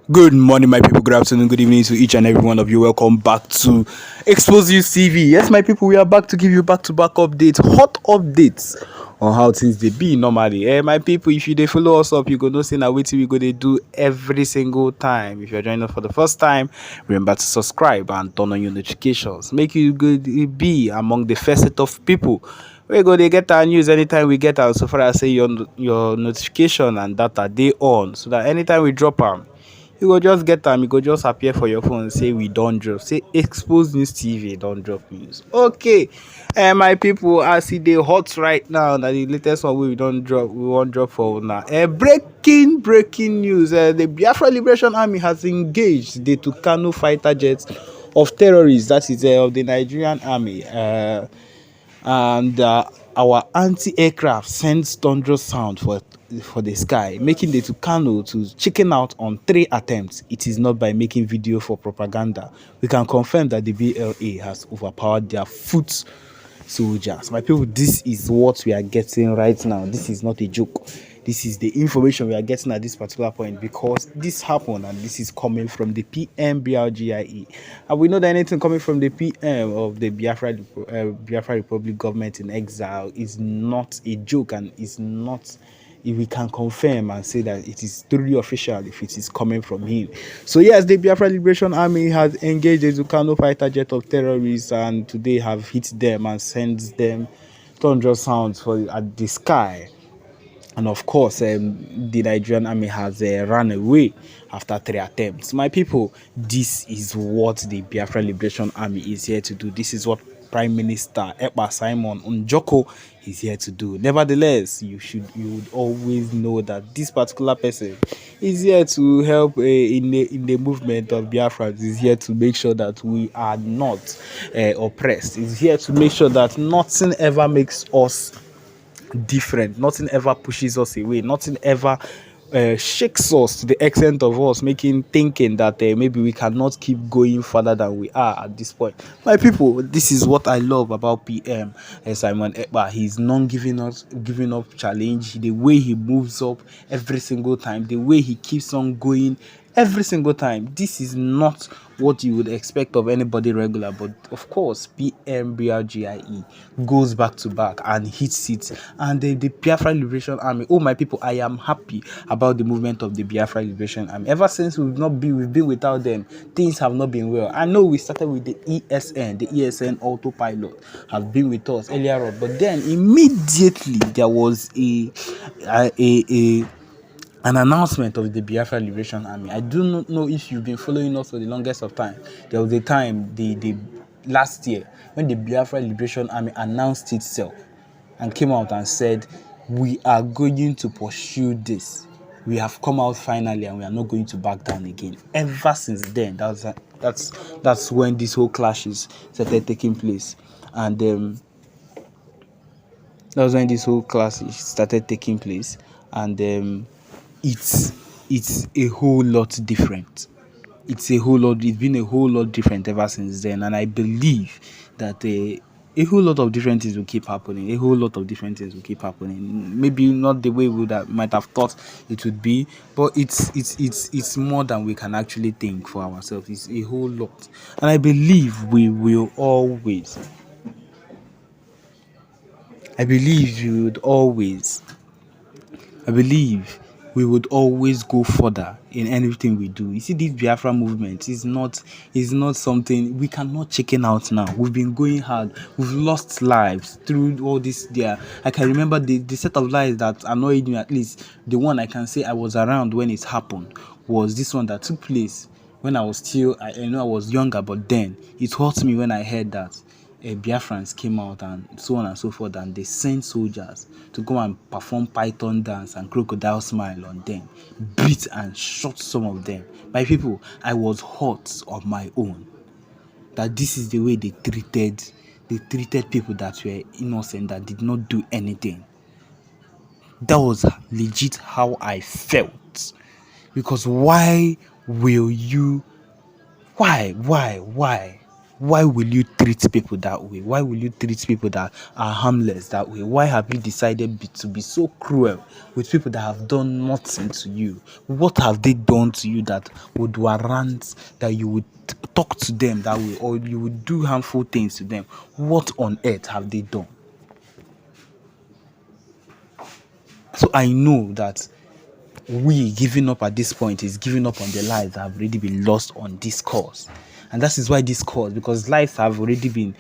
Good morning, my people. Good afternoon, good evening to each and every one of you. Welcome back to Expose You TV. Yes, my people, we are back to give you back-to-back updates, hot updates on how things they be normally. My people, if you they follow us up, you go know say now wait till we go they do every single time. If you're joining us for the first time, remember to subscribe and turn on your notifications. Make you good be among the first set of people. We go they get our news anytime we get out. So far as say your notification and data they on, so that anytime we drop them. You go just get them, you go just appear for your phone, say we don't drop, say Expose News TV don't drop news. Okay, and my people, as it dey hot right now, that the latest one we don't drop, we won't drop for now. Breaking news. The Biafra Liberation Army has engaged the Tucano fighter jets of terrorists, that is of the Nigerian Army. And our anti-aircraft sends thunderous sound for the sky, making the Tucano to chicken out on 3 attempts. It is not by making video for propaganda. We can confirm that the BLA has overpowered their foot soldiers. My people, this is what we are getting right now. This is not a joke. This is the information we are getting at this particular point, because this happened and this is coming from the PMBRGIE. And we know that anything coming from the PM of the Biafra Republic government in exile is not a joke, and is not, if we can confirm and say that it is truly official if it is coming from him. So yes, the Biafra Liberation Army has engaged the Tucano fighter jet of terrorists, and today have hit them and sent them thunderous sounds at the sky. And of course, the Nigerian Army has run away after 3 attempts. My people, this is what the Biafra Liberation Army is here to do. This is what Prime Minister Ekpa Simon Njoko is here to do. Nevertheless, you would always know that this particular person is here to help in the movement of Biafra. Is here to make sure that we are not oppressed. Is here to make sure that nothing ever makes us different, nothing ever pushes us away, nothing ever shakes us to the extent of us thinking that maybe we cannot keep going further than we are at this point. My people, this is what I love about PM Simon Ekpa. He's non giving up challenge, the way he moves up every single time, the way he keeps on going every single time. This is not what you would expect of anybody regular, but of course PMBRGIE goes back to back and hits it. And the Biafra Liberation Army, oh my people, I am happy about the movement of the Biafra Liberation Army. Ever since we've been without them, things have not been well. I know we started with the ESN autopilot have been with us earlier on, but then immediately there was an announcement of the Biafra Liberation Army. I do not know if you've been following us for the longest of time. There was a time, the last year, when the Biafra Liberation Army announced itself and came out and said, we are going to pursue this. We have come out finally, and we are not going to back down again. Ever since then, that's when this whole clashes started taking place. And that was when this whole class started taking place. And it's a whole lot different. It's been a whole lot different ever since then. And I believe that a whole lot of different things will keep happening. Maybe not the way we might have thought it would be, but it's more than we can actually think for ourselves. It's a whole lot. And I believe we will always I believe we would always go further in anything we do. You see, this Biafra movement is not something we cannot chicken out now. We've been going hard. We've lost lives through all this. I can remember the set of lives that annoyed me. At least the one I can say I was around when it happened was this one that took place when I was I was younger, but then it hurt me when I heard that Biafrans came out and so on and so forth, and they sent soldiers to go and perform python dance and crocodile smile on them, beat and shot some of them. My people, I was hurt on my own that this is the way they treated people that were innocent, that did not do anything. That was legit how I felt. Because why will you? Why? Why will you treat people that way? Why will you treat people that are harmless that way? Why have you decided to be so cruel with people that have done nothing to you? What have they done to you that would warrant that you would talk to them that way, or you would do harmful things to them? What on earth have they done? So I know that we giving up at this point is giving up on the lives that have already been lost on this cause. And that is why this cause, because lives have already been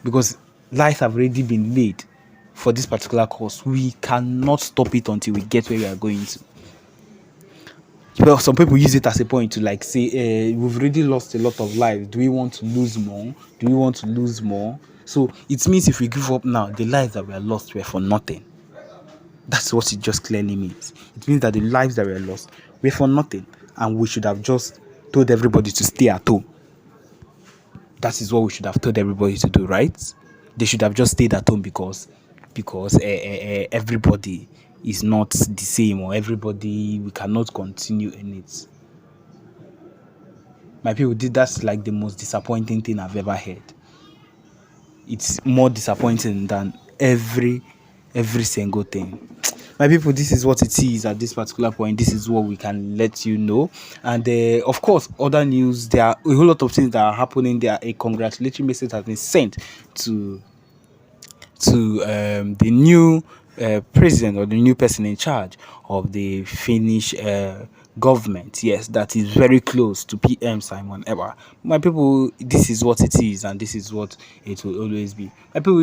because lives have already been laid for this particular cause, we cannot stop it until we get where we are going to. Well, some people use it as a point to like say, we've already lost a lot of lives. Do we want to lose more? Do we want to lose more? So it means if we give up now, the lives that were lost were for nothing. That's what it just clearly means. It means that the lives that were lost were for nothing, and we should have just told everybody to stay at home. That is what we should have told everybody to do, right? They should have just stayed at home because everybody is not the same, or everybody, we cannot continue in it. My people, that's like the most disappointing thing I've ever heard. It's more disappointing than every single thing. My people, this is what it is at this particular point. This is what we can let you know. And of course, other news, there are a whole lot of things that are happening. There, a congratulatory message has been sent to the new president, or the new person in charge of the Finnish government. Yes, that is very close to PM Simon Ekpa. My people, this is what it is, and this is what it will always be. My people,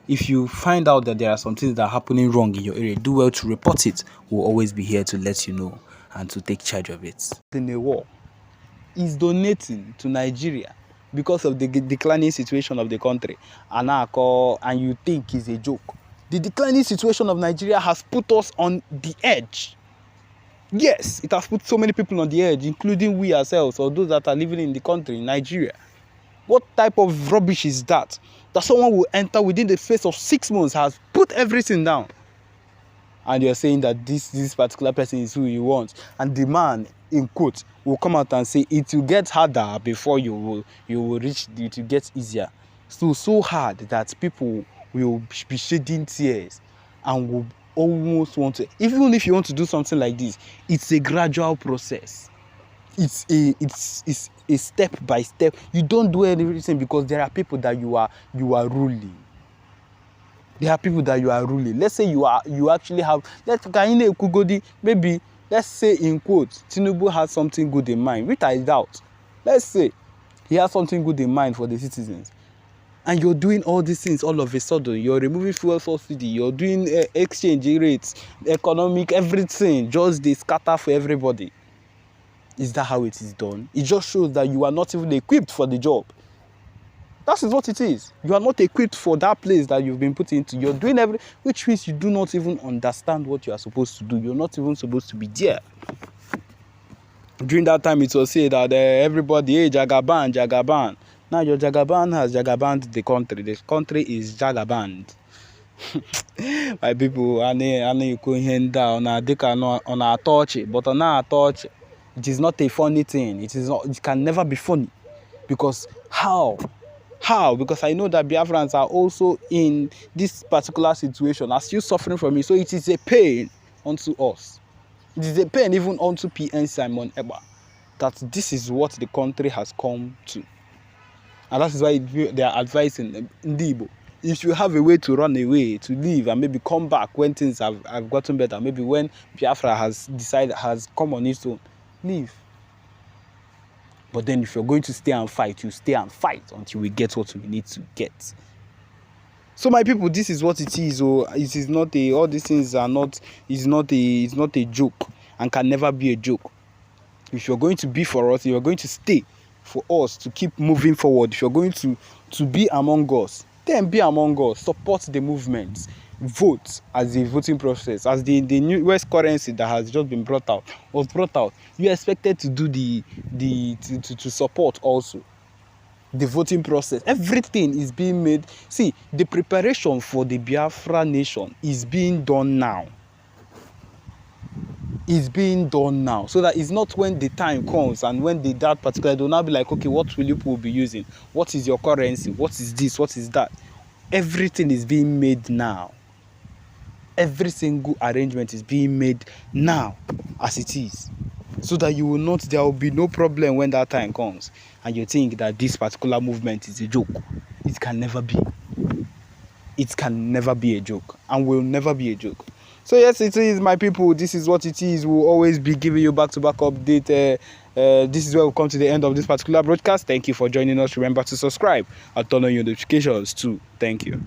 if you find out that there are some things that are happening wrong in your area, do well to report it. We'll always be here to let you know and to take charge of it. In a war, is donating to Nigeria because of the declining situation of the country, and you think is a joke. The declining situation of Nigeria has put us on the edge. Yes, it has put so many people on the edge, including we ourselves, or those that are living in the country, in Nigeria. What type of rubbish is that? That someone will enter within the space of 6 months, has put everything down, and you're saying that this particular person is who you want, and the man in quote will come out and say it will get harder before you will reach it will get easier. So hard that people will be shedding tears and will almost want to, even if you want to do something like this, it's a gradual process. It's a step by step. You don't do everything because there are people that you are ruling. There are people that you are ruling. Let's say you actually have, maybe, let's say in quotes, Tinubu has something good in mind, which I doubt. Let's say he has something good in mind for the citizens, and you're doing all these things all of a sudden. You're removing fuel subsidy, you're doing exchange rates, economic, everything, just they scatter for everybody. Is that how it is done? It just shows that you are not even equipped for the job. That is what it is. You are not equipped for that place that you've been put into. You're doing which means you do not even understand what you are supposed to do. You're not even supposed to be there. During that time, it was said that everybody, hey, Jagaban. Now your Jagaban has Jagabanned the country. The country is Jagabanned. My people, on a touch, but on a touch, it is not a funny thing. It can never be funny. Because how? Because I know that Biafrans are also in this particular situation, are still suffering from it. So it is a pain unto us. It is a pain even unto PM Simon Ekpa that this is what the country has come to. And that is why they are advising Ndibo, if you have a way to run away, to leave, and maybe come back when things have gotten better, maybe when Biafra has come on its own, leave. But then if you're going to stay and fight, you stay and fight until we get what we need to get. So my people, this is what it is. It is not all these things are not, it's not a joke, and can never be a joke. If you're going to be for us, if you're going to stay for us to keep moving forward, if you're going to be among us, then be among us. Support the movement. Vote as the voting process, as the newest currency that has just been brought out. You're expected to do to support also the voting process. Everything is being made. See, the preparation for the Biafra nation is being done now. is being done now, so that it's not when the time comes and when that particular, they'll now be like, okay, what will you people be using? What is your currency? What is this? What is that? Everything is being made now. Every single arrangement is being made now as it is, so that you will not, there will be no problem when that time comes and you think that this particular movement is a joke. It can never be. It can never be a joke and will never be a joke. So yes, it is, my people. This is what it is. We'll always be giving you back-to-back update. This is where we'll come to the end of this particular broadcast. Thank you for joining us. Remember to subscribe and turn on your notifications too. Thank you.